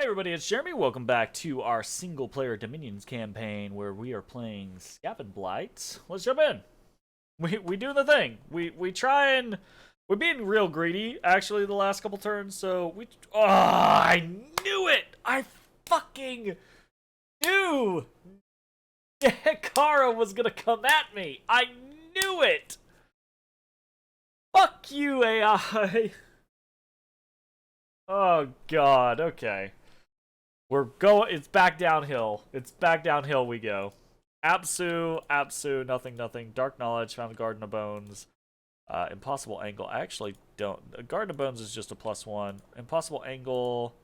Everybody, it's Jeremy. Welcome back to our single-player Dominions campaign where we are playing Skavenblight. Let's jump in. We do the thing. We try and we're being real greedy actually the last couple turns. So I knew it. I fucking knew Hekara was gonna come at me. I knew it. Fuck you, AI. Oh god. Okay. We're going. It's back downhill. It's back downhill we go. Apsu, nothing. Dark Knowledge, found the Garden of Bones. Impossible Angle. I actually don't. Garden of Bones is just a +1. Impossible Angle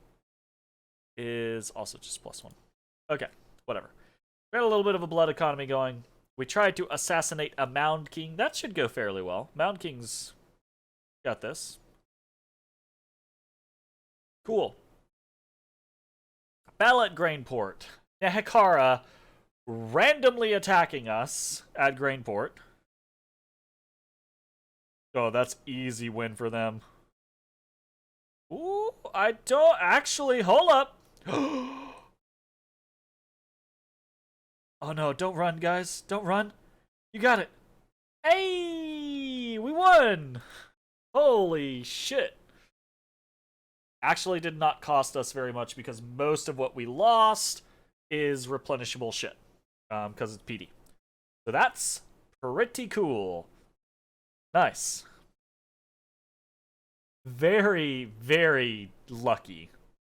is also just +1. Okay, whatever. We got a little bit of a blood economy going. We tried to assassinate a Mound King. That should go fairly well. Mound King's got this. Cool. Battle at Grainport. Hekara randomly attacking us at Grainport. Oh, that's easy win for them. Ooh, I don't actually. Hold up. Oh no, don't run, guys. Don't run. You got it. Hey, we won. Holy shit. Actually did not cost us very much because most of what we lost is replenishable shit. Because it's PD. So that's pretty cool. Nice. Very, very lucky,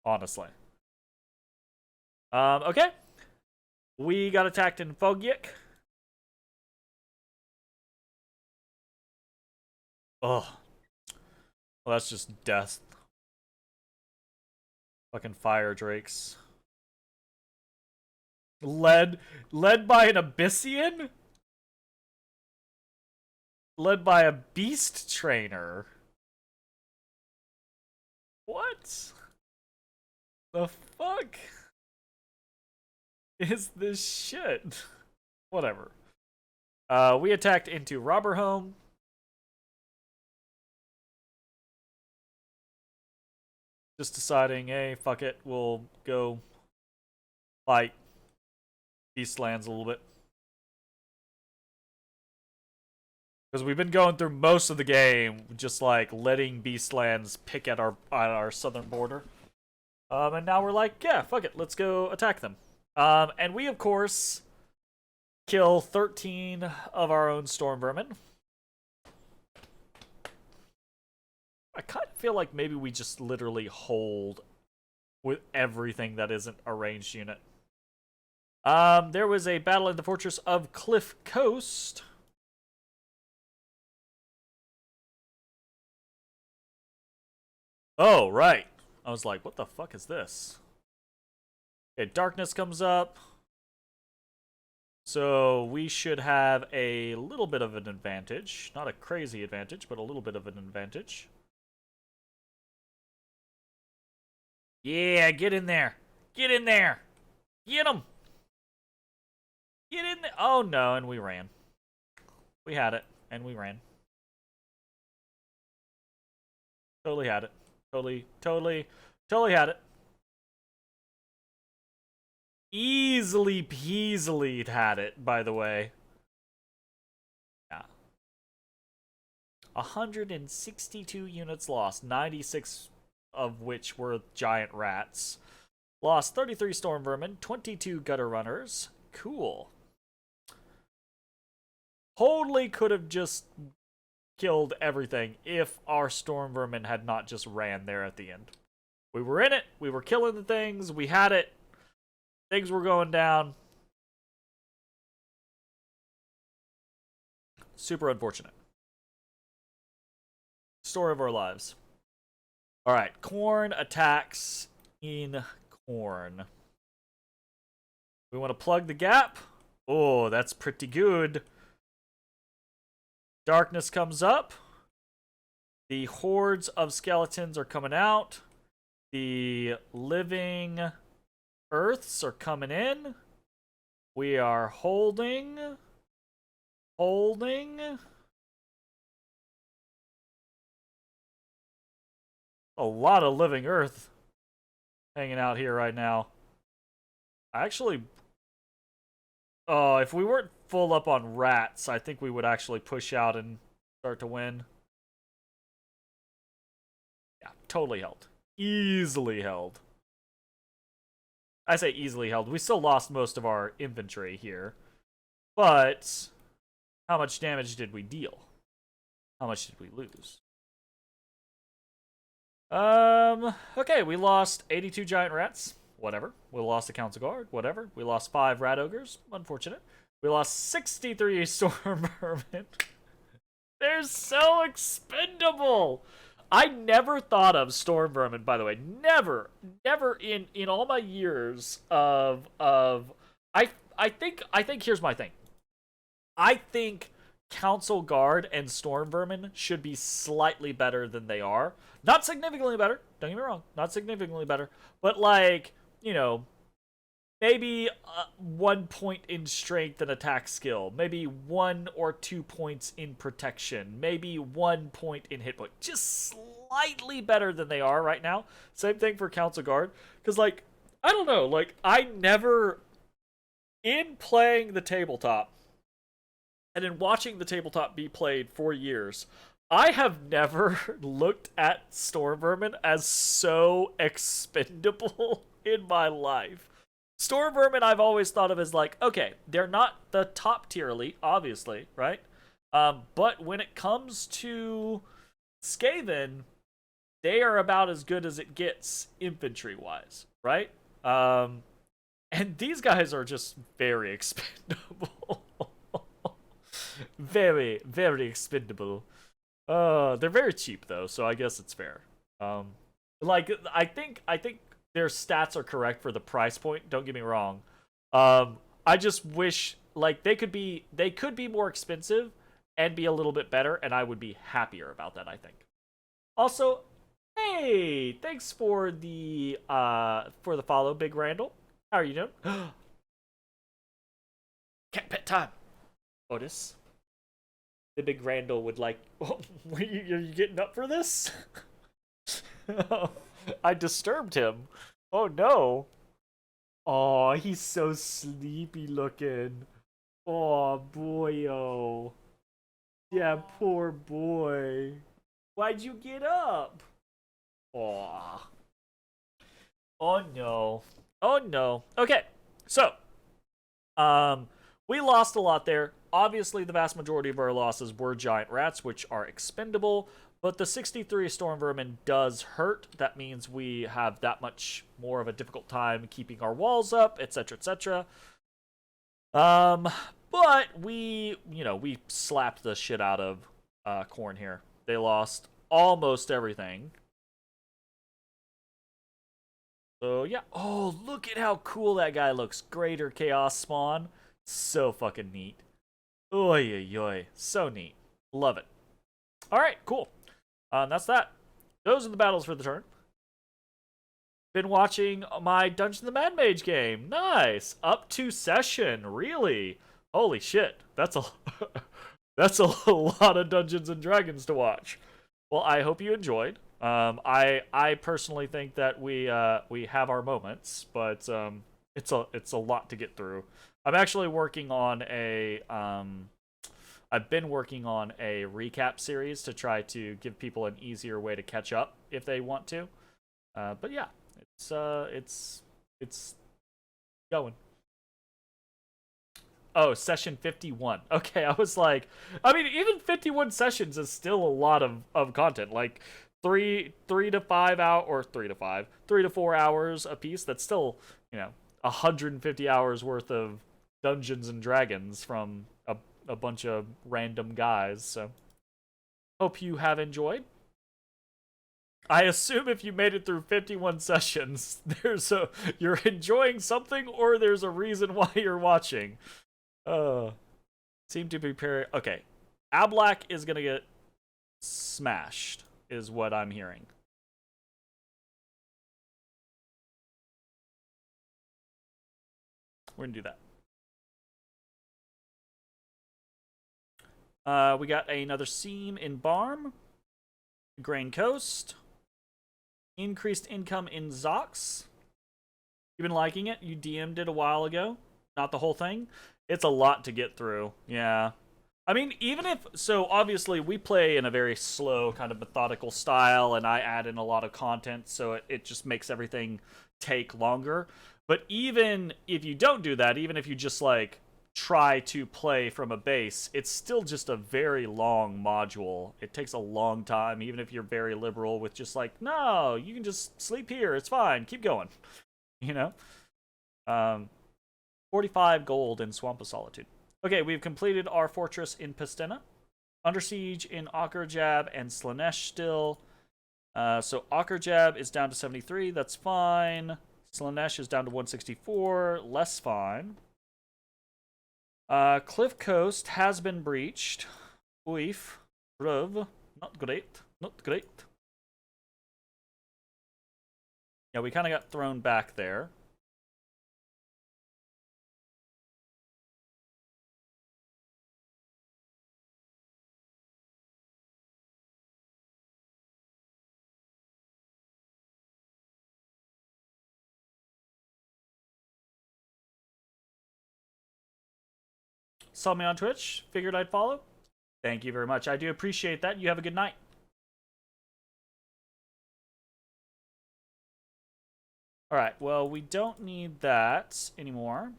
honestly. Okay. We got attacked in Fogyik. Oh. Well, that's just death. Fucking fire drakes. Led by an Abyssian? Led by a beast trainer. What the fuck is this shit? Whatever. We attacked into Robber Home. Just deciding, hey, fuck it, we'll go fight Beastlands a little bit. Because we've been going through most of the game, just like letting Beastlands pick at our southern border. And now we're like, yeah, fuck it, let's go attack them. And we, of course, kill 13 of our own Storm Vermin. I kind of feel like maybe we just literally hold with everything that isn't a ranged unit. There was a battle in the Fortress of Cliff Coast. Oh, right. I was like, what the fuck is this? Okay, darkness comes up. So we should have a little bit of an advantage. Not a crazy advantage, but a little bit of an advantage. Yeah, get in there. Get in there. Get him. Get in there. Oh, no, and we ran. We had it, and we ran. Totally had it. Totally had it. Easily peasily had it, by the way. Yeah. 162 units lost, 96 of which were giant rats. Lost 33 storm vermin, 22 gutter runners. Cool. Totally could have just killed everything if our storm vermin had not just ran there at the end. We were in it. We were killing the things. We had it. Things were going down. Super unfortunate. Story of our lives. Alright, Corn attacks in Corn. We want to plug the gap. Oh, that's pretty good. Darkness comes up. The hordes of skeletons are coming out. The living earths are coming in. We are holding. A lot of living earth. hanging out here right now. I actually, oh, if we weren't full up on rats, I think we would actually push out and start to win. Yeah, totally held. Easily held. I say easily held. We still lost most of our infantry here. But how much damage did we deal? How much did we lose? Okay, we lost 82 giant rats. Whatever. We lost a council guard. Whatever. We lost 5 rat ogres. Unfortunate. We lost 63 storm vermin. They're so expendable. I never thought of storm vermin, by the way. Never in all my years of I think here's my thing. I think council guard and storm vermin should be slightly better than they are. Not significantly better. Don't get me wrong. Not significantly better, but like, you know, maybe 1 point in strength and attack skill. Maybe 1 or 2 points in protection. Maybe 1 point in hit point. Just slightly better than they are right now. Same thing for Council Guard. Because, like, I don't know. Like, I never, in playing the tabletop, and in watching the tabletop be played for years, I have never looked at Storm Vermin as so expendable in my life. Storm Vermin I've always thought of as like, okay, they're not the top tier elite, obviously, right? But when it comes to Skaven, they are about as good as it gets infantry-wise, right? And these guys are just very expendable. Very, very expendable. They're very cheap though, so I guess it's fair. Like I think their stats are correct for the price point. Don't get me wrong. I just wish like they could be more expensive and be a little bit better, and I would be happier about that. I think. Also, hey, thanks for the follow, Big Randall. How are you doing? Cat pet time. Otis. The Big Randall would like. Oh, are you getting up for this? I disturbed him. Oh no. Oh, he's so sleepy looking. Oh boyo. Yeah, poor boy. Why'd you get up? Oh. Oh no. Oh no. Okay. So, we lost a lot there. Obviously, the vast majority of our losses were giant rats, which are expendable, but the 63 storm vermin does hurt. That means we have that much more of a difficult time keeping our walls up, etc., etc. But we slapped the shit out of Corn here. They lost almost everything. So, yeah. Oh, look at how cool that guy looks. Greater Chaos Spawn. So fucking neat. Oy, oy, oy. So neat. Love it. Alright, cool. That's that. Those are the battles for the turn. Been watching my Dungeons the Mad Mage game. Nice. Up to session. Really? Holy shit. That's a that's a lot of Dungeons and Dragons to watch. Well, I hope you enjoyed. I personally think that we have our moments, but it's a lot to get through. I'm actually working on a I've been working on a recap series to try to give people an easier way to catch up if they want to. But yeah, it's going. Oh, session 51. Okay, I was like, I mean, even 51 sessions is still a lot of content. Like 3 to 5 hours, or 3 to 4 hours a piece. That's still, 150 hours worth of Dungeons and Dragons from a bunch of random guys. So hope you have enjoyed. I assume if you made it through 51 sessions, you're enjoying something, or there's a reason why you're watching. Seem to be okay. Ablak is gonna get smashed, is what I'm hearing. We're gonna do that. We got another seam in Barm, Grain Coast, increased income in Zox, You've been liking it? You DM'd it a while ago? Not the whole thing? It's a lot to get through. Yeah. I mean, even if... So, obviously, we play in a very slow, kind of methodical style, and I add in a lot of content, so it just makes everything take longer. But even if you don't do that, even if you just, like, try to play from a base, it's still just a very long module. It takes a long time, even if you're very liberal with just like, no, you can just sleep here, it's fine, keep going. You know? 45 gold in Swamp of Solitude. Okay, we've completed our fortress in Pistina. Under siege in Akerjab and Slanesh still. So Akerjab is down to 73, that's fine. Slanesh is down to 164, less fine. Cliff Coast has been breached. Oof. Ruv. Not great. Not great. Yeah, we kind of got thrown back there. Saw me on Twitch. Figured I'd follow. Thank you very much. I do appreciate that. You have a good night. Alright, well, we don't need that anymore.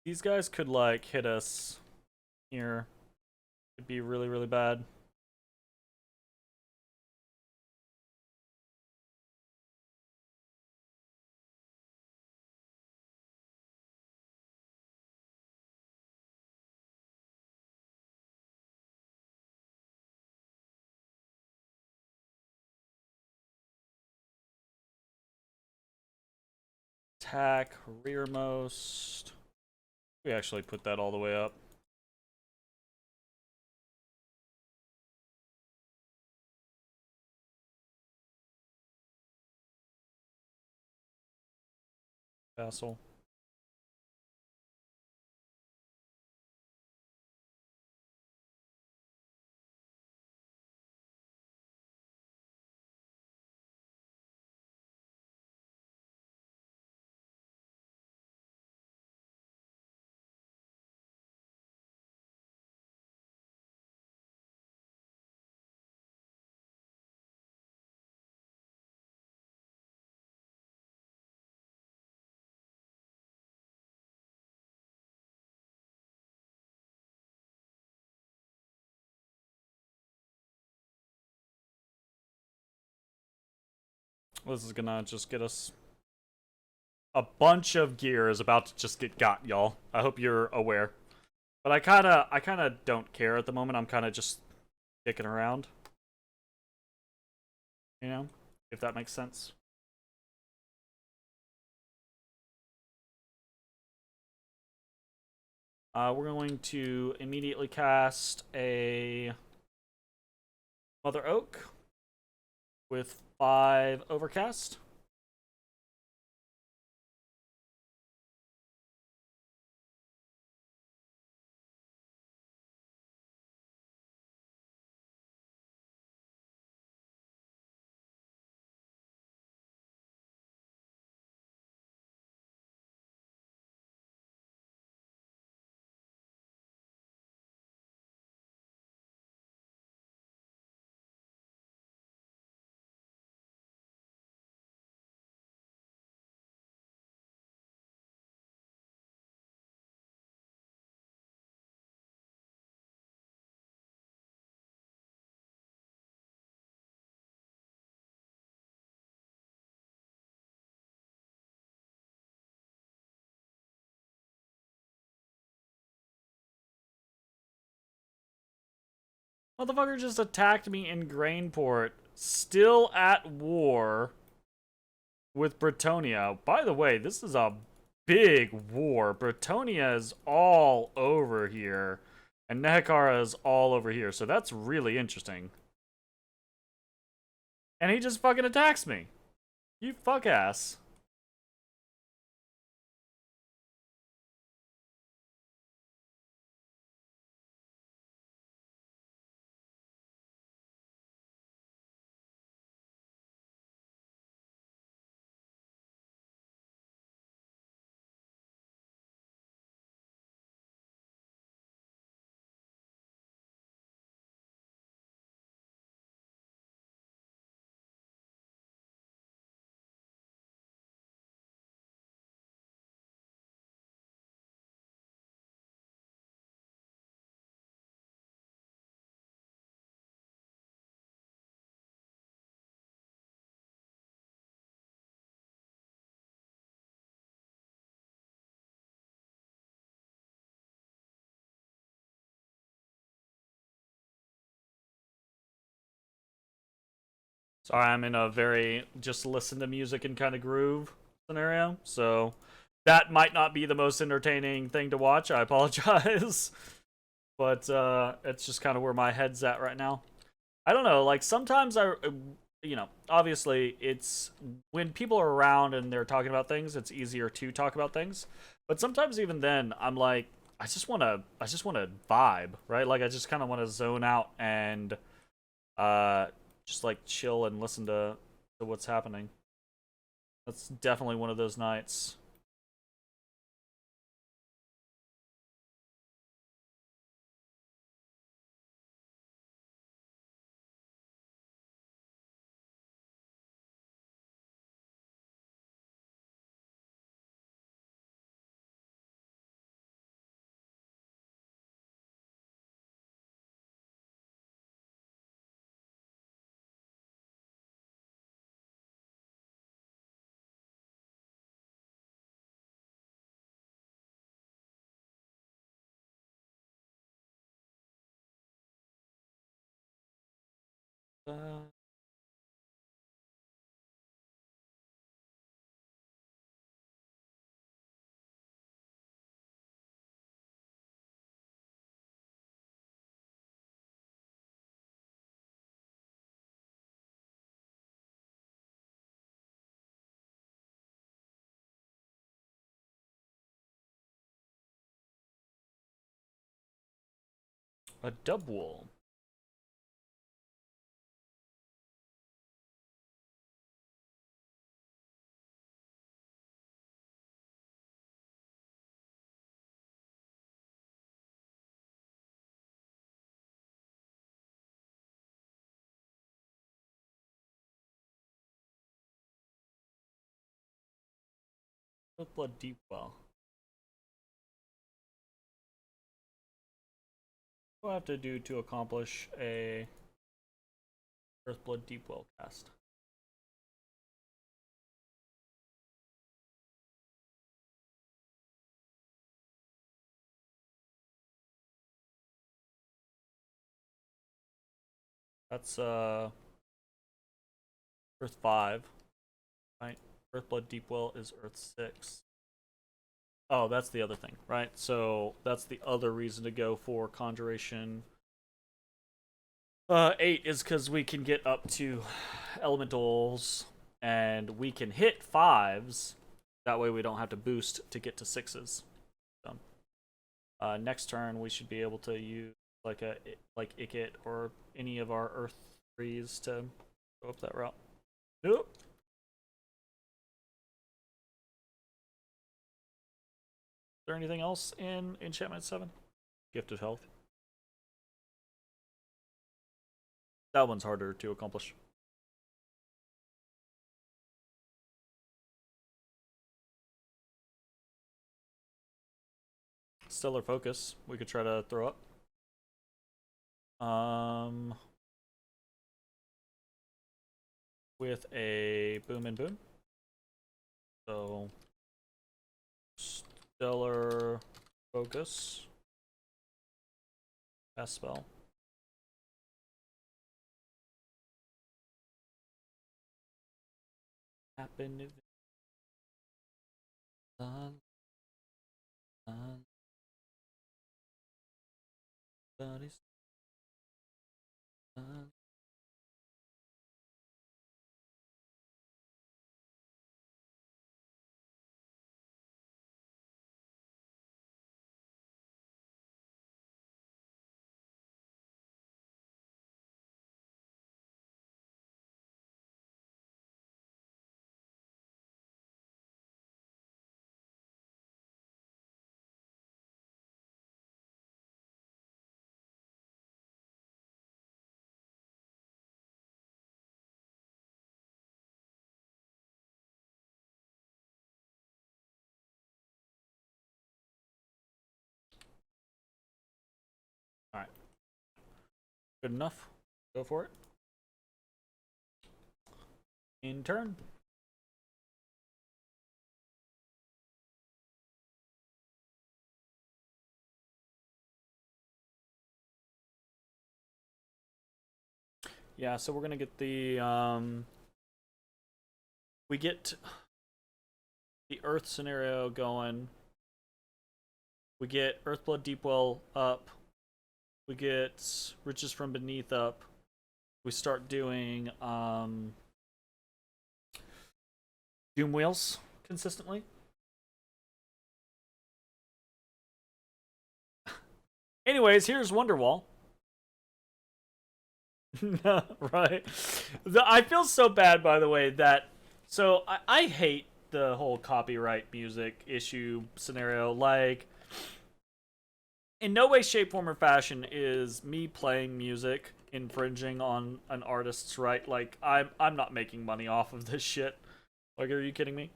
These guys could, like, hit us here. It'd be really, really bad. Attack, rearmost. We actually put that all the way up. Vassal. This is gonna just get us... A bunch of gear is about to just get got, y'all. I hope you're aware. But I kinda don't care at the moment. I'm kinda just kicking around. You know? If that makes sense. We're going to immediately cast a Mother Oak with 5 Overcast. Motherfucker just attacked me in Grainport. Still at war with Bretonia. By the way, this is a big war. Bretonia is all over here. And Nehekara is all over here. So that's really interesting. And he just fucking attacks me. You fuck ass. Sorry, I'm in a very just listen to music and kind of groove scenario, so that might not be the most entertaining thing to watch. I apologize. But it's just kind of where my head's at right now. I don't know, like sometimes obviously it's when people are around and they're talking about things, it's easier to talk about things. But sometimes even then, I'm like, I just want to vibe, right? Like I just kind of want to zone out and uh, just like chill and listen to what's happening. That's definitely one of those nights. Uh, a dub wool. Blood deep well. What do I have to do to accomplish a Earthblood Deepwell cast? That's Earth 5, right? Earthblood Deepwell is Earth 6. Oh, that's the other thing, right? So that's the other reason to go for Conjuration 8 is because we can get up to elementals and we can hit 5s. That way we don't have to boost to get to 6s. So, next turn we should be able to use like Ikit or any of our Earth 3s to go up that route. Nope. Is there anything else in Enchantment 7? Gift of Health. That one's harder to accomplish. Stellar Focus, we could try to throw up. With a boom and boom. So, Stellar Focus. Cast spell. Happen. Dun, dun, dun, dun. Alright. Good enough. Go for it. In turn. Yeah, so we're gonna get the we get the Earth scenario going. We get Earthblood Deepwell up. We get Riches from Beneath up. We start doing Doom Wheels consistently. Anyways, here's Wonderwall. Right. I feel so bad, by the way, that so I hate the whole copyright music issue scenario. Like, in no way, shape, form, or fashion is me playing music infringing on an artist's right. Like, I'm not making money off of this shit. Like, are you kidding me?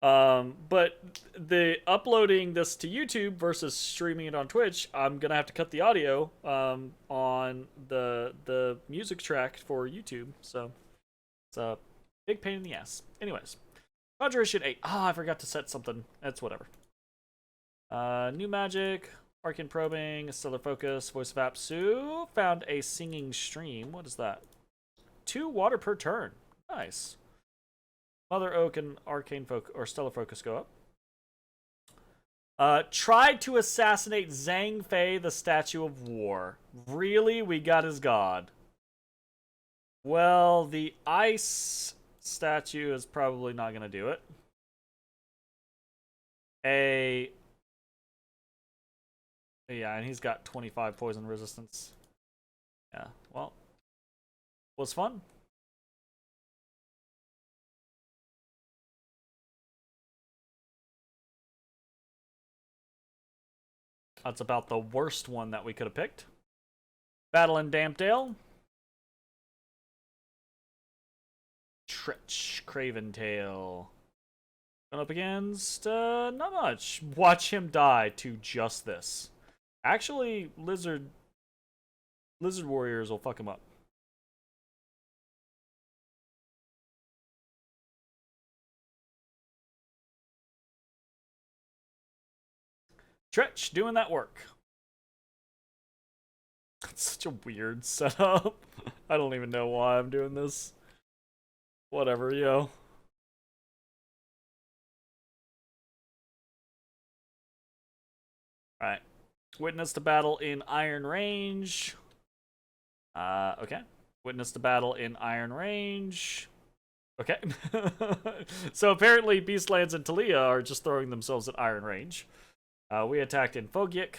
But the uploading this to YouTube versus streaming it on Twitch, I'm gonna have to cut the audio on the music track for YouTube. So it's a big pain in the ass. Anyways, Conjuration 8. Ah, I forgot to set something. That's whatever. New magic, Arcane Probing, Stellar Focus, Voice of Apsu. Found a singing stream. What is that? 2 water per turn. Nice. Mother Oak and Arcane Focus or Stellar Focus go up. Tried to assassinate Zhang Fei, the Statue of War. Really? We got his god. Well, the ice statue is probably not going to do it. Yeah, and he's got 25 poison resistance. Yeah, well, was fun. That's about the worst one that we could have picked. Battle in Dampdale. Tretch, Craventail. Going up against, not much. Watch him die to just this. Actually, Lizard Warriors will fuck him up. Tretch doing that work. That's such a weird setup. I don't even know why I'm doing this. Whatever, yo. Alright. Witness the battle in Iron Range. Okay. Witness the battle in Iron Range. Okay. So apparently Beastlands and Talia are just throwing themselves at Iron Range. We attacked in Fogyik.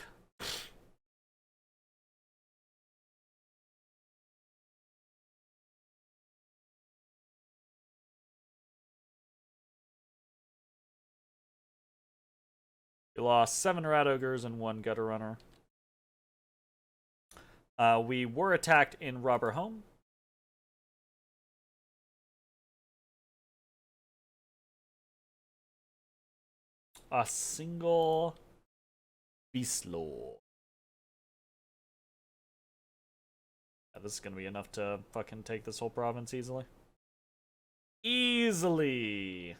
We lost 7 Rat Ogres and 1 Gutter Runner. We were attacked in Robber Home. A single Beast Lord. Yeah, this is gonna be enough to fucking take this whole province easily. Easily!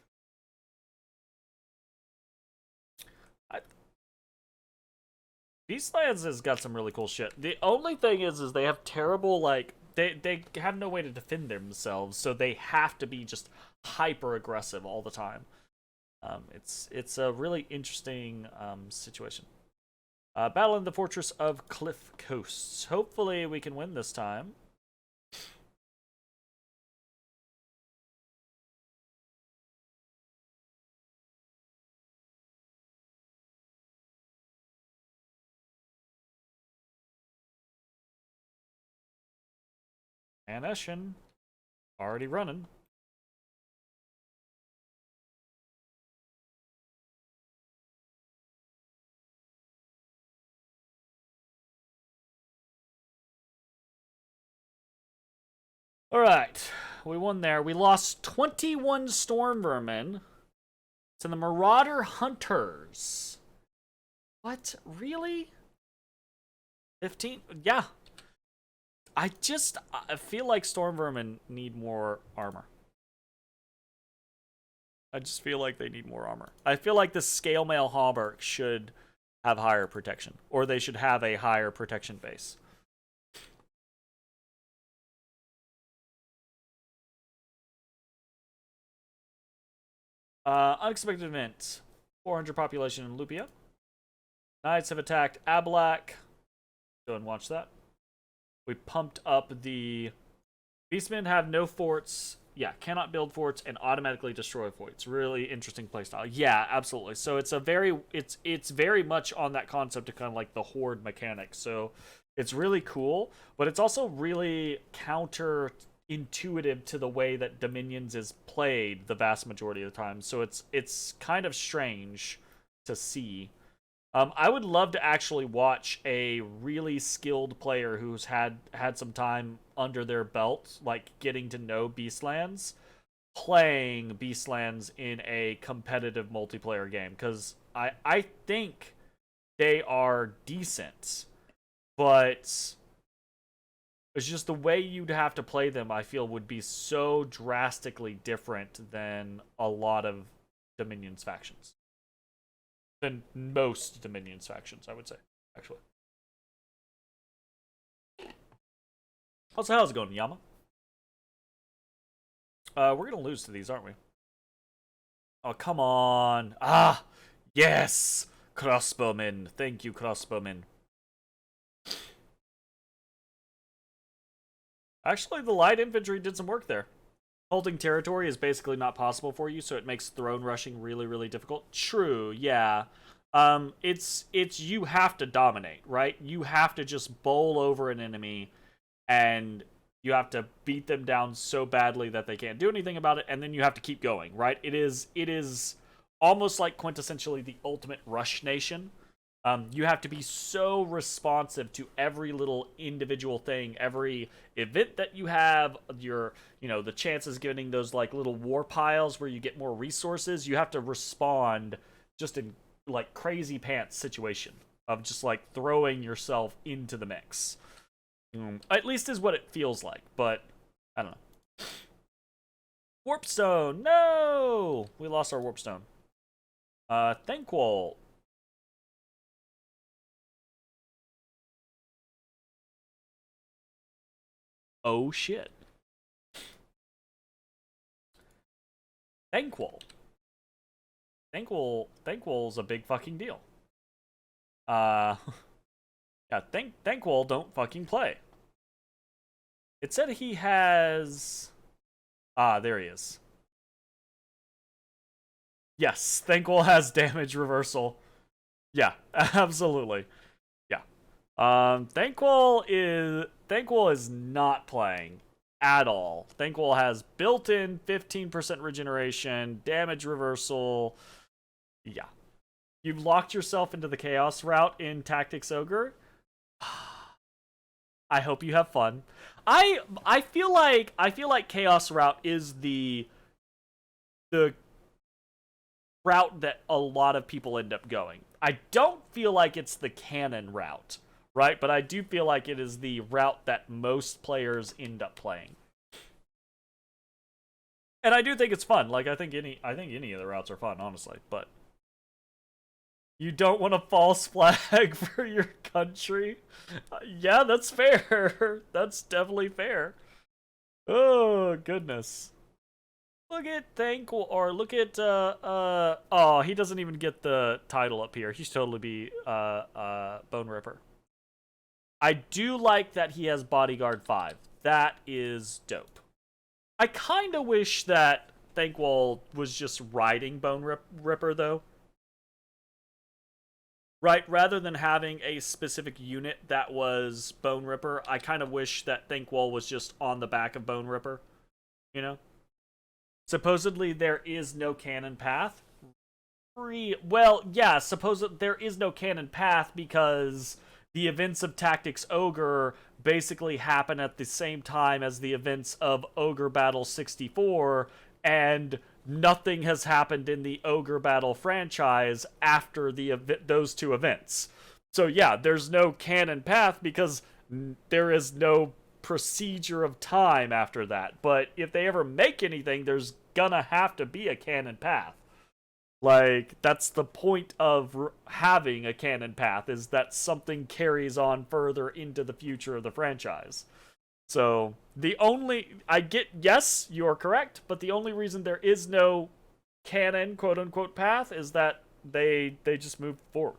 Beastlands has got some really cool shit. The only thing is they have terrible, like, they have no way to defend themselves, so they have to be just hyper aggressive all the time. It's a really interesting situation. Battle in the Fortress of Cliff Coasts. Hopefully we can win this time. And Eshin already running. Alright, we won there. We lost 21 Storm Vermin to the Marauder Hunters. What? Really? 15? Yeah. I feel like Storm Vermin need more armor. I just feel like they need more armor. I feel like the Scale Mail Hauberk should have higher protection. Or they should have a higher protection base. Unexpected event. 400 population in Lupia. Knights have attacked Abalak. Go and watch that. We pumped up the Beastmen have no forts. Yeah, cannot build forts and automatically destroy forts. Really interesting playstyle. Yeah, absolutely. So it's a very it's very much on that concept of kind of like the horde mechanic. So it's really cool, but it's also really counterintuitive to the way that Dominions is played the vast majority of the time. So it's kind of strange to see. I would love to actually watch a really skilled player who's had some time under their belt, like getting to know Beastlands, playing Beastlands in a competitive multiplayer game. Because I think they are decent, but it's just the way you'd have to play them, I feel, would be so drastically different than a lot of Dominion's factions. Than most Dominion's factions, I would say, actually. Also, how's it going, Yama? We're gonna lose to these, aren't we? Oh, come on. Ah, yes! Crossbowmen. Thank you, crossbowmen. Actually, the light infantry did some work there. Holding territory is basically not possible for you, so it makes throne rushing really, really difficult. True, yeah. It's you have to dominate, right? You have to just bowl over an enemy, and you have to beat them down so badly that they can't do anything about it, and then you have to keep going, right? It is almost like quintessentially the ultimate rush nation. You have to be so responsive to every little individual thing, every event that you have, the chances getting those like little war piles where you get more resources. You have to respond just in like crazy pants situation of just like throwing yourself into the mix. At least is what it feels like, but I don't know. Warpstone, no, we lost our warpstone. Thankwall. Oh shit. Thankwall. Thankwall's a big fucking deal. Yeah, Thankwall don't fucking play. It said he has... Ah, there he is. Yes, Thankwall has damage reversal. Yeah, absolutely. Yeah. Thankwall is not playing at all. Thankwall has built-in 15% regeneration, damage reversal. Yeah. You've locked yourself into the chaos route in Tactics Ogre. I hope you have fun. I feel like chaos route is the route that a lot of people end up going. I don't feel like it's the canon route, right? But I do feel like it is the route that most players end up playing. And I do think it's fun. Like I think any of the routes are fun, honestly, but you don't want a false flag for your country? Yeah, that's fair. That's definitely fair. Oh, goodness. Look at Thankful, or look at, oh, he doesn't even get the title up here. He should totally be, Bone Ripper. I do like that he has Bodyguard 5. That is dope. I kind of wish that Thankwall was just riding Bone Ripper, though. Right, rather than having a specific unit that was Bone Ripper, I kind of wish that Thankwall was just on the back of Bone Ripper. You know? Supposedly there is no canon path. Well, yeah, there is no canon path because the events of Tactics Ogre basically happen at the same time as the events of Ogre Battle 64, and nothing has happened in the Ogre Battle franchise after those two events. So yeah, there's no canon path because there is no procedure of time after that. But if they ever make anything, there's gonna have to be a canon path. Like, that's the point of having a canon path, is that something carries on further into the future of the franchise. So, yes, you're correct, but the only reason there is no canon quote unquote path is that they just move forward.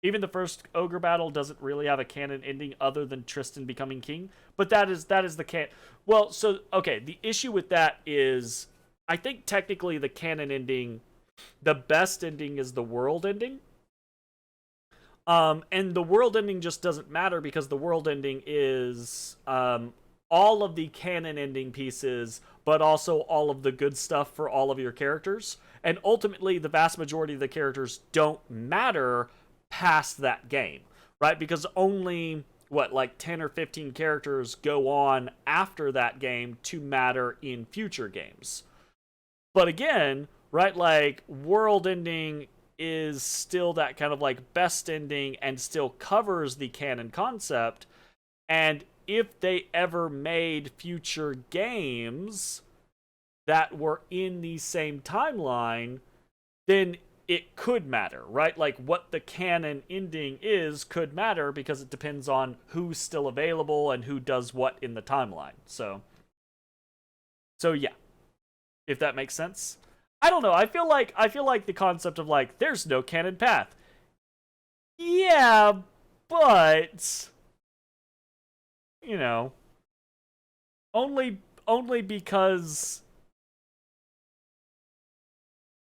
Even the first ogre battle doesn't really have a canon ending other than Tristan becoming king, but that is the can. Well, so okay, the issue with that is I think technically the canon ending, the best ending is the world ending. And the world ending just doesn't matter because the world ending is all of the canon ending pieces, but also all of the good stuff for all of your characters. And ultimately, the vast majority of the characters don't matter past that game, right? Because only, what, like 10 or 15 characters go on after that game to matter in future games. But again, right, like world ending is still that kind of like best ending and still covers the canon concept. And if they ever made future games that were in the same timeline, then it could matter, right? Like what the canon ending is could matter because it depends on who's still available and who does what in the timeline. So yeah, if that makes sense. I don't know. I feel like the concept of like there's no canon path. Yeah, but you know, only because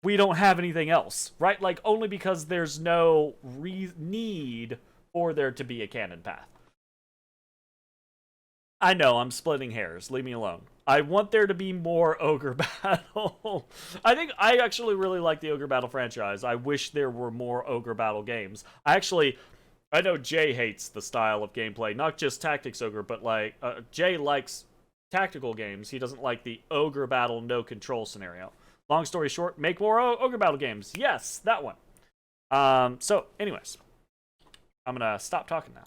we don't have anything else, right? Like only because there's no need for there to be a canon path. I know I'm splitting hairs. Leave me alone. I want there to be more Ogre Battle. I actually really like the Ogre Battle franchise. I wish there were more Ogre Battle games. I know Jay hates the style of gameplay, not just Tactics Ogre, but like Jay likes tactical games. He doesn't like the Ogre Battle no control scenario. Long story short, make more Ogre Battle games. Yes, that one. So, anyways, I'm gonna stop talking now.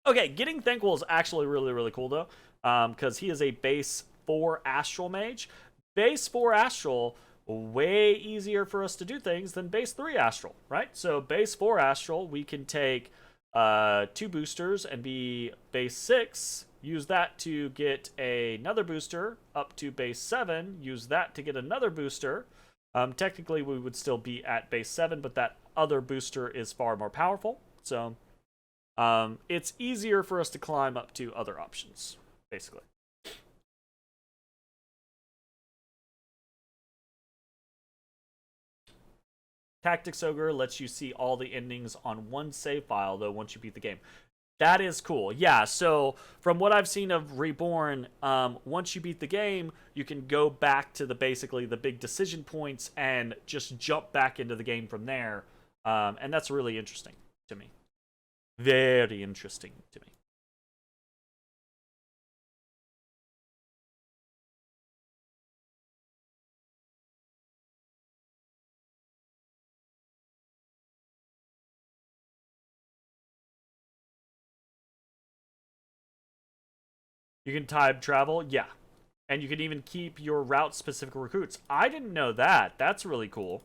Okay, getting Thankful is actually really, really cool though, because he is a base 4 Astral Mage. Base 4 Astral, way easier for us to do things than base 3 Astral, right? So base 4 Astral, we can take 2 boosters and be base 6, use that to get another booster up to base 7, use that to get another booster. Technically, we would still be at base 7, but that other booster is far more powerful. So it's easier for us to climb up to other options, basically. Tactics Ogre lets you see all the endings on one save file, though, once you beat the game. That is cool. Yeah, so from what I've seen of Reborn, once you beat the game, you can go back to basically the big decision points and just jump back into the game from there. And that's really interesting to me. Very interesting to me. You can time travel, yeah. And you can even keep your route specific recruits. I didn't know that. That's really cool.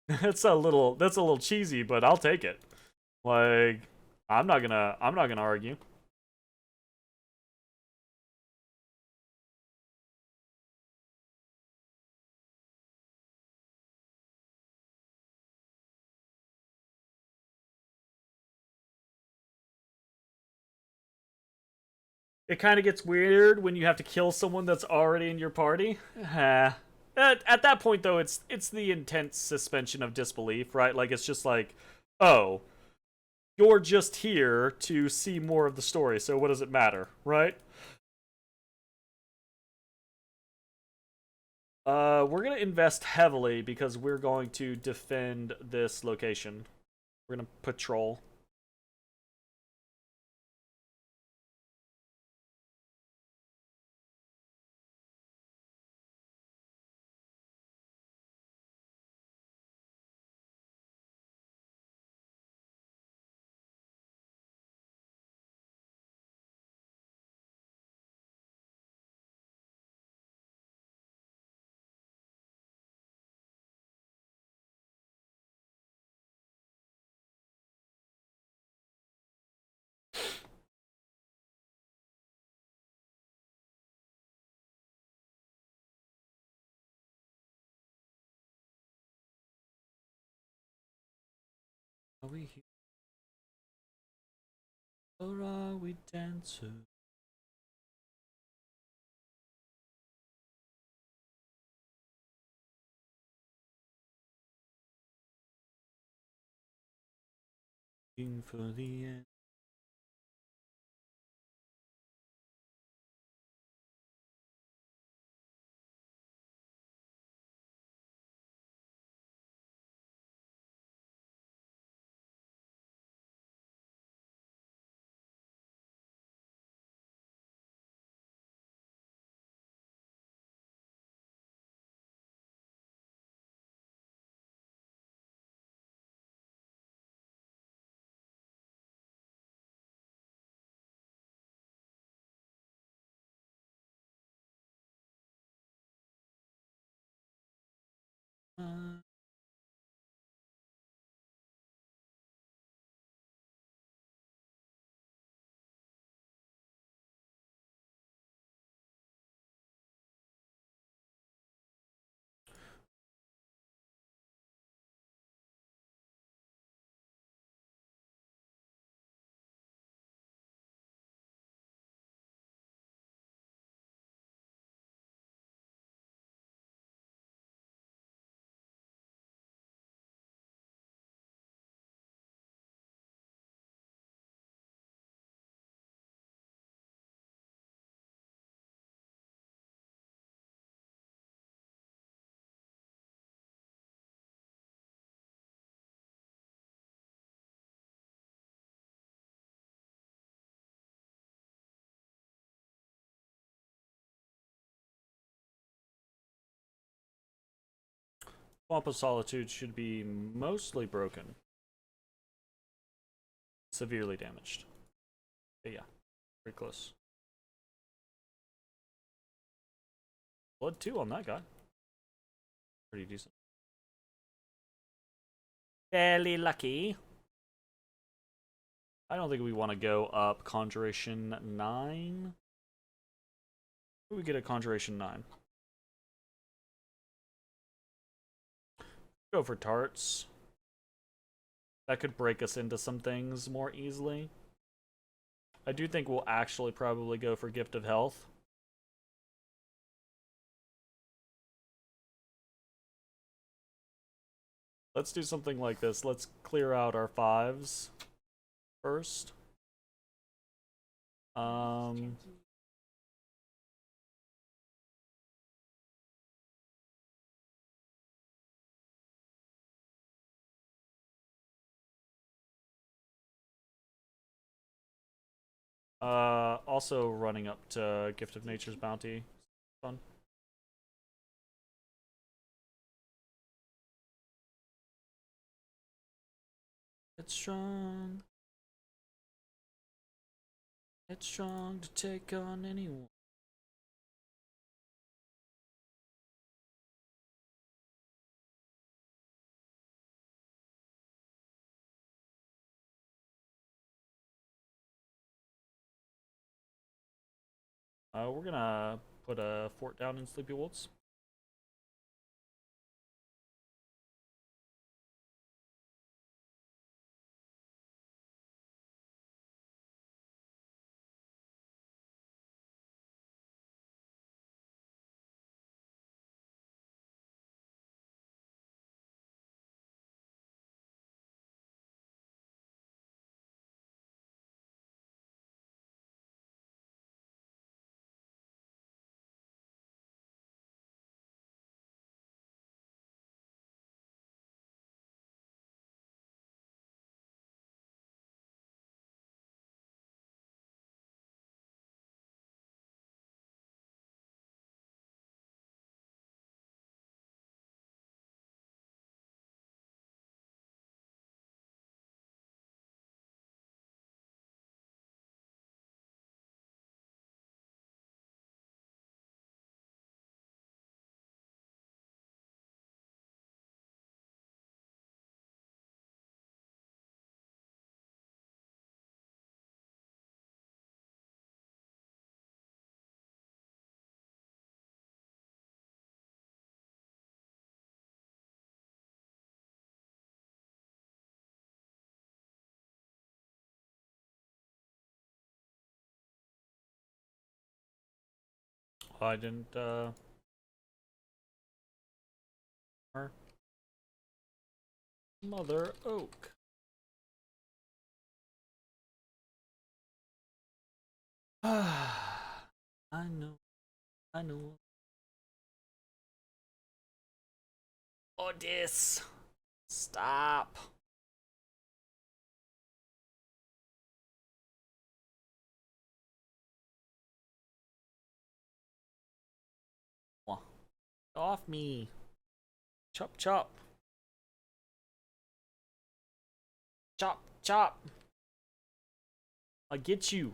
That's a little cheesy, but I'll take it. Like I'm not gonna argue. It kind of gets weird when you have to kill someone that's already in your party. At that point though, it's the intense suspension of disbelief, right? Like it's just like, oh, you're just here to see more of the story, so what does it matter, right? We're gonna invest heavily because we're going to defend this location. We're gonna patrol. Are we here? Or are we dancers? Looking for the end. Swamp of Solitude should be mostly broken. Severely damaged. But yeah, pretty close. Blood 2 on that guy. Pretty decent. Fairly lucky. I don't think we want to go up Conjuration 9. Who we get a Conjuration 9? Go for Tarts. That could break us into some things more easily. I do think we'll actually probably go for Gift of Health. Let's do something like this. Let's clear out our 5s first. Also running up to Gift of Nature's Bounty. Fun. It's strong. It's strong to take on anyone. We're gonna put a fort down in Sleepy Wolves. I didn't, Mother Oak. I know. I know. Odys. Stop. Off me. Chop chop. Chop chop. I get you.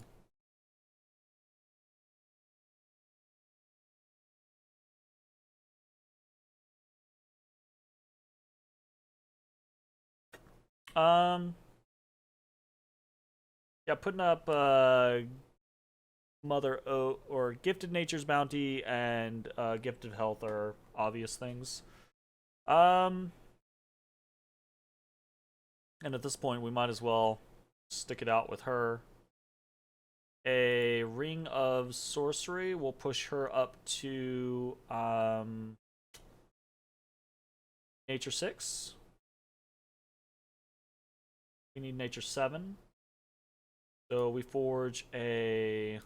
Yeah, putting up Mother O or Gifted Nature's Bounty and Gifted Health are obvious things. And at this point, we might as well stick it out with her. A Ring of Sorcery will push her up to Nature 6. We need Nature 7. So we forge a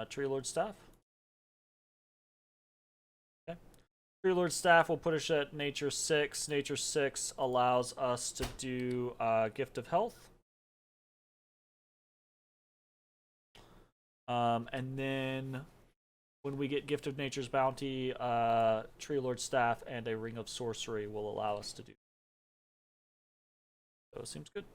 Tree Lord Staff. Okay. Tree Lord Staff will put us at Nature 6. Nature 6 allows us to do Gift of Health. And then when we get Gift of Nature's Bounty, Tree Lord Staff and a Ring of Sorcery will allow us to do. So it seems good.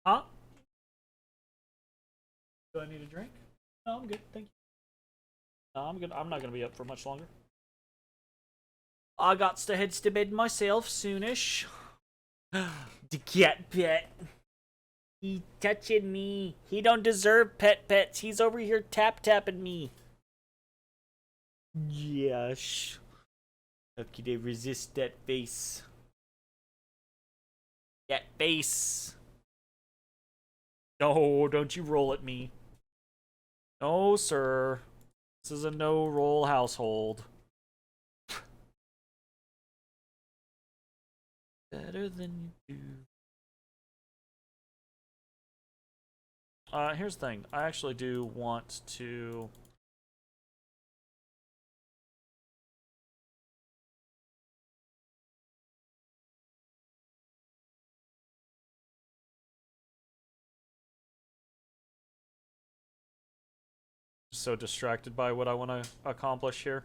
Huh? Do I need a drink? No, I'm good. Thank you. No, I'm good. I'm not gonna be up for much longer. I got to head to bed myself soonish. The cat pet. He touching me. He don't deserve pets. He's over here tapping me. Yes. How could I resist that face? That face. No, don't you roll at me. No, sir. This is a no-roll household. Better than you do. Here's the thing. I actually do want to... So distracted by what I want to accomplish here.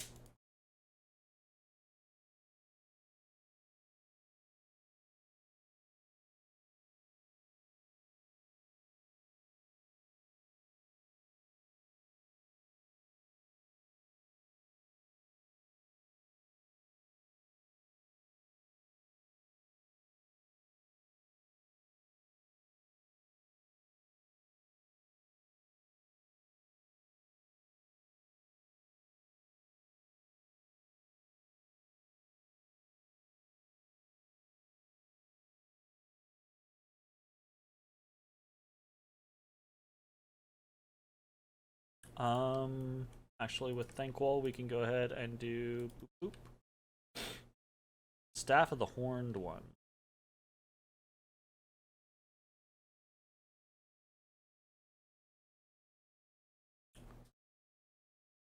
Actually, with Thankwall, we can go ahead and do boop, boop. Staff of the Horned One.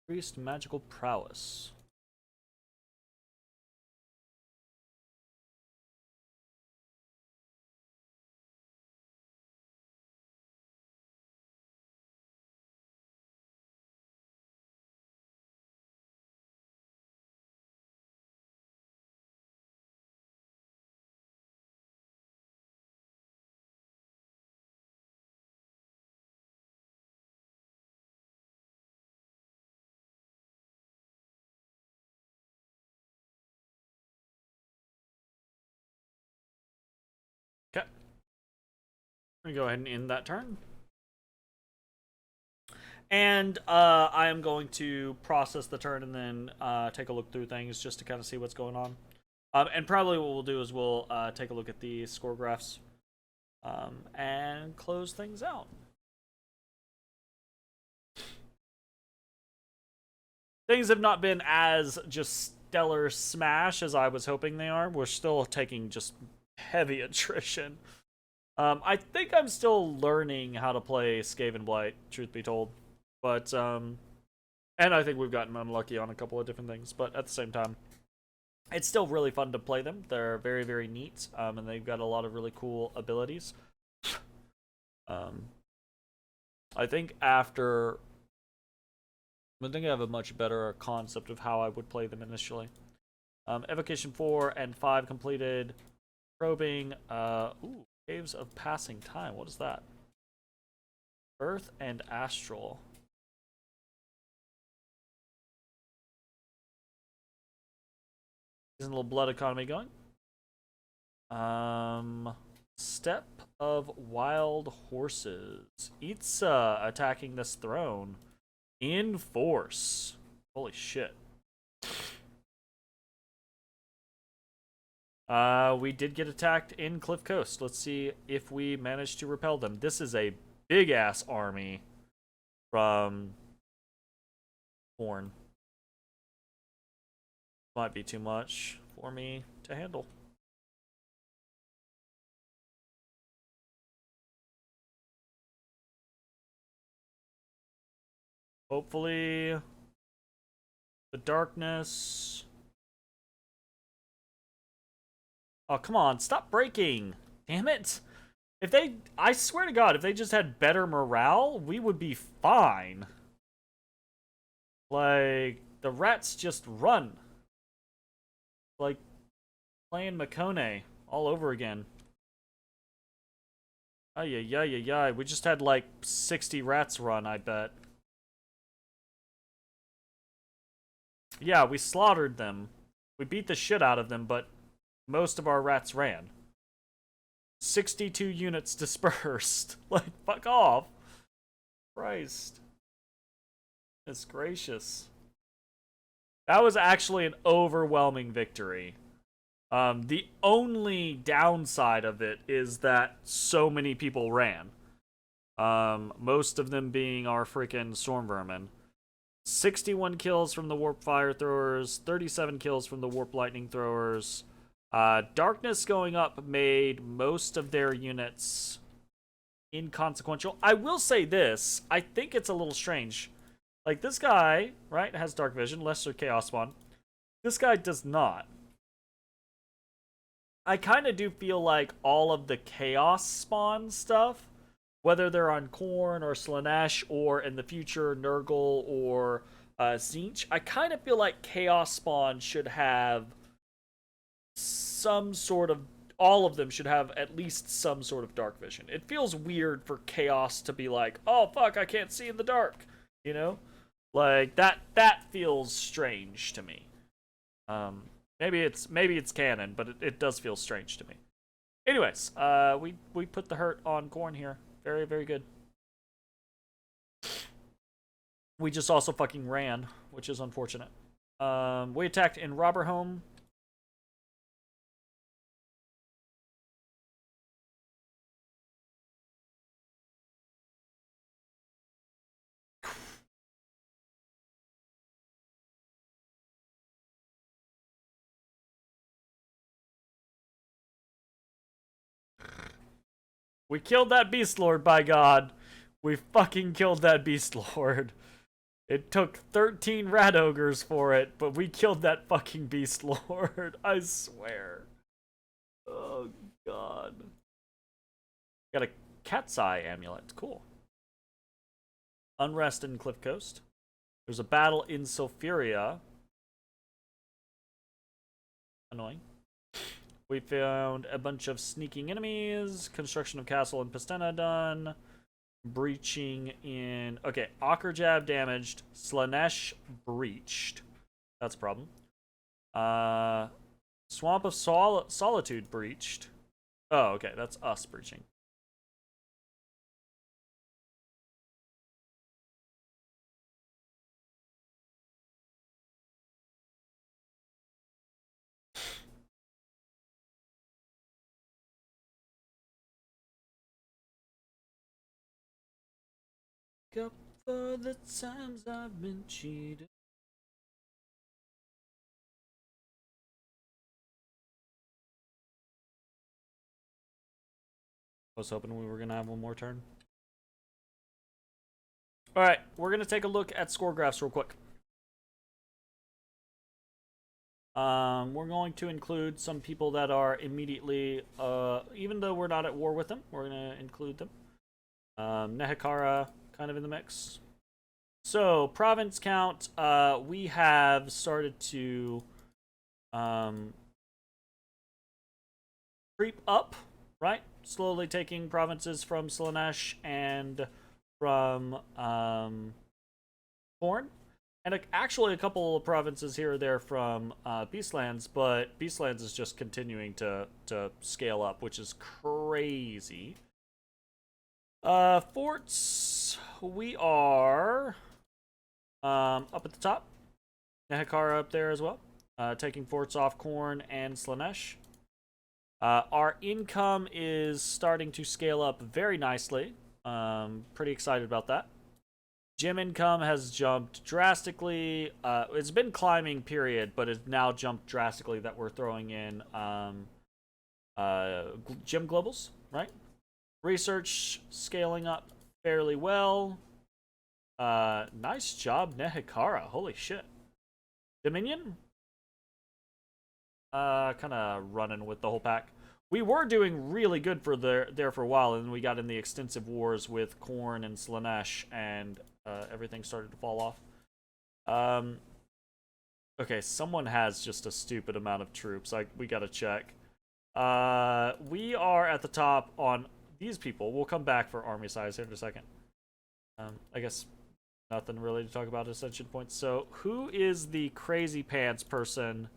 Increased magical prowess. I'm gonna go ahead and end that turn. And I am going to process the turn and then take a look through things just to kind of see what's going on. And probably what we'll do is we'll take a look at the score graphs and close things out. Things have not been as just stellar smash as I was hoping they are. We're still taking just heavy attrition. I think I'm still learning how to play Skavenblight, truth be told. But, and I think we've gotten unlucky on a couple of different things. But at the same time, it's still really fun to play them. They're very, very neat. And they've got a lot of really cool abilities. I think after... I think I have a much better concept of how I would play them initially. Evocation 4 and 5 completed. Probing. Ooh, Caves of Passing Time. What is that? Earth and Astral. Is a little blood economy going. Step of Wild Horses. Itza attacking this throne. In force. Holy shit. We did get attacked in Cliff Coast. Let's see if we manage to repel them. This is a big-ass army from Horn. Might be too much for me to handle. Hopefully, the darkness. Oh, come on, stop breaking. Damn it. If they, I swear to God, if they just had better morale, we would be fine. Like, the rats just run. Like, playing Makone all over again. Ay. We just had like 60 rats run, I bet. Yeah, we slaughtered them. We beat the shit out of them, but most of our rats ran. 62 units dispersed. Like, fuck off. Christ. It's gracious. That was actually an overwhelming victory. The only downside of it is that so many people ran. Most of them being our freaking storm vermin. 61 kills from the Warp Fire Throwers, 37 kills from the Warp Lightning Throwers. Darkness going up made most of their units inconsequential. I will say this, I think it's a little strange. Like, this guy, right, has Dark Vision, Lesser Chaos Spawn. This guy does not. I kind of do feel like all of the Chaos Spawn stuff, whether they're on Khorne or Slaanesh or in the future Nurgle or Tzeentch, I kind of feel like Chaos Spawn should have some sort of, all of them should have at least some sort of dark vision. It feels weird for Chaos to be like, oh fuck, I can't see in the dark, you know? Like, that feels strange to me. Maybe it's canon, but it does feel strange to me. Anyways, we put the hurt on Khorne here. Very, very good. We just also fucking ran, which is unfortunate. We attacked in Robberhome. We killed that Beast Lord, by God. We fucking killed that Beast Lord. It took 13 Rat Ogres for it, but we killed that fucking Beast Lord. I swear. Oh, God. Got a Cat's Eye amulet. Cool. Unrest in Cliff Coast. There's a battle in Sulfuria. Annoying. We found a bunch of sneaking enemies. Construction of castle in Pastena done. Breaching in... Okay, Akerjab damaged. Slaanesh breached. That's a problem. Swamp of Solitude breached. Oh, okay, that's us breaching. up for the times I've been cheated. I was hoping we were going to have one more turn. Alright, we're going to take a look at score graphs real quick. We're going to include some people that are immediately, even though we're not at war with them, we're going to include them. Nehekara, kind of in the mix. So, province count, we have started to creep up, right? Slowly taking provinces from Slaanesh and from Khorne. And actually a couple of provinces here or there from Beastlands, but Beastlands is just continuing to scale up, which is crazy. Forts, we are up at the top. Nehekara up there as well, taking forts off Khorne and Slaanesh. Our income is starting to scale up very nicely. Pretty excited about that. Gym income has jumped drastically. It's been climbing, period, but it's now jumped drastically that we're throwing in gym globals, right? Research scaling up fairly well. Nice job, Nehekara. Holy shit. Dominion? Kind of running with the whole pack. We were doing really good for there for a while, and then we got in the extensive wars with Khorne and Slaanesh, and everything started to fall off. Okay, someone has just a stupid amount of troops. We gotta check. We are at the top on these people. We'll come back for army size here in a second. I guess nothing really to talk about ascension points. So, who is the crazy pants person?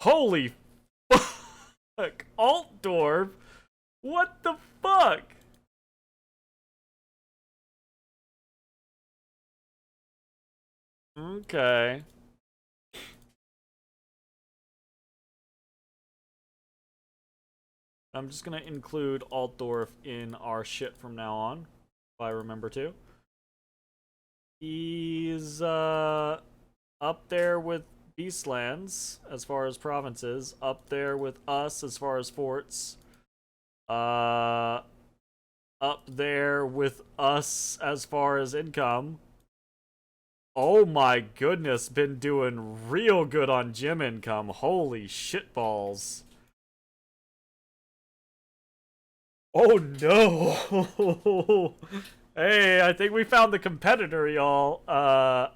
Holy fuck. Altdorf? What the fuck? Okay. I'm just gonna include Altdorf in our shit from now on, if I remember to. He's up there with Beastlands as far as provinces, up there with us as far as forts, up there with us as far as income. Oh my goodness, been doing real good on gym income. Holy shitballs. Oh no! Hey, I think we found the competitor, y'all.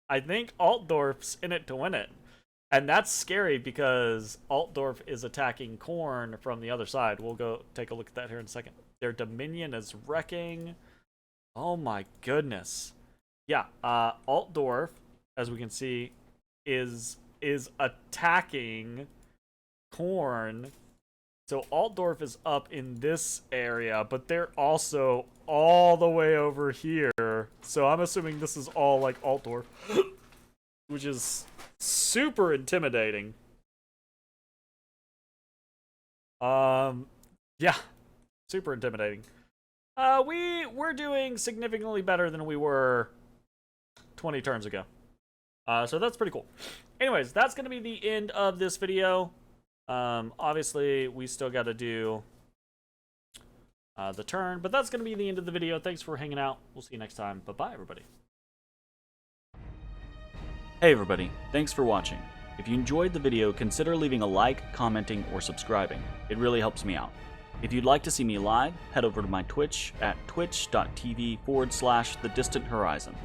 I think Altdorf's in it to win it. And that's scary because Altdorf is attacking Khorne from the other side. We'll go take a look at that here in a second. Their Dominion is wrecking. Oh my goodness. Yeah, Altdorf, as we can see, is attacking Khorne. So Altdorf is up in this area, but they're also all the way over here. So I'm assuming this is all like Altdorf, which is super intimidating. Yeah, super intimidating. We're doing significantly better than we were 20 turns ago. So that's pretty cool. Anyways, that's gonna be the end of this video. Obviously, we still got to do the turn, but that's going to be the end of the video. Thanks for hanging out. We'll see you next time. Bye-bye, everybody. Hey everybody, thanks for watching. If you enjoyed the video, consider leaving a like, commenting, or subscribing. It really helps me out. If you'd like to see me live, head over to my Twitch at twitch.tv/thedistanthorizon.